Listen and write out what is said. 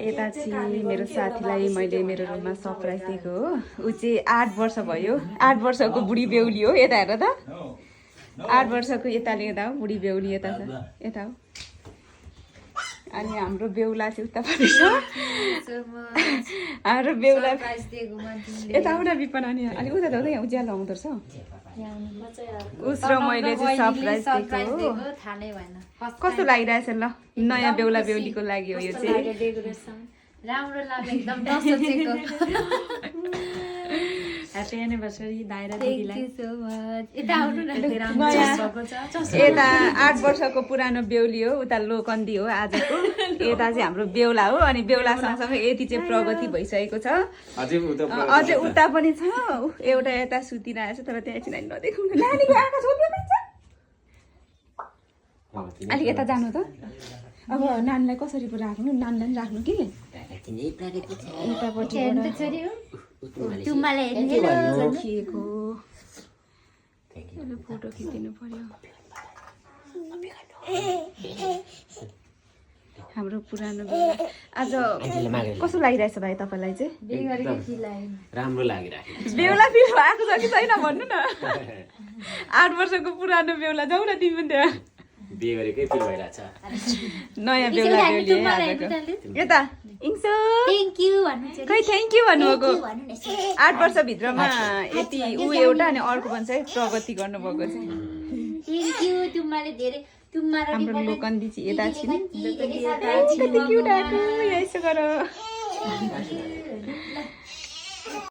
यता चाहिँ मेरो साथीलाई मैले मेरो रुममा सरप्राइज दिएको हो। ऊ चाहिँ 8 वर्ष भयो, 8 वर्षको बुढी बेहुली हो। यता हेर त, 8 वर्षको यताले यता हो, बुढी बेहुली यता छ, यता हो। अनि हाम्रो बेहुला चाहिँ उतापट्टि छ। हाम्रो बेहुला यता आउन विपन अनि अलिक उता जाँदै यहाँ उज्यालो आउँदो रहेछ। उस र मैले चाहिँ सरप्राइज दिएको हो। कस्तो लागिरहेछ ल, नयाँ बेहुला बेहुलीको लागि हो यो चाहिँ। राम्रो लाग्यो एकदम नसोचेको। ह्यापी एनिभर्सरी दाइरा दिदीलाई। यता आउनु न। यता 8 वर्षको पुरानो बेहुली हो, उता लोकन्दी हो आजको। यता चाहिँ हाम्रो बेहुला हो। अनि बेहुला सँगसँगै यति चाहिँ प्रगति भइसकेको छ। अझै उता पनि छ, एउटा यता सुतिरहेको छ, तर त्यहाँ एकछिन नदेखाउनु। नानीको आँखा छोप्यो भन्छ। अलिक यता जानु त। अब नानीलाई कसरी पो राख्नु, नानीलाई पनि राख्नु कि खिएको फोटो खिचिदिनु पर्यो। हाम्रो पुरानो आज कस्तो लागिरहेछ भाइ तपाईँलाई चाहिँ? राम्रो लागिरहेको बेहुला फिल भएको छ कि छैन भन्नु न। 8 वर्षको पुरानो बेहुला, जाऊ न तिमी पनि त्यहाँ। बिहे गरेकै फिल भइरहेछ। नयाँ बेहुला बेहुली यता इङ्सो थ्याङ्क यू भन्नु चाहिँ। खै थ्याङ्क यू भन्नुभएको। 8 वर्षभित्रमा यति ऊ एउटा अनि अर्को भन्छ है प्रगति गर्नुभएको चाहिँ। थ्याङ्क यू तुम्हाले धेरै तुम्हारा हाम्रो लोकन्दी चाहिँ यता छिन्। कति क्युट आएको, यसो गर।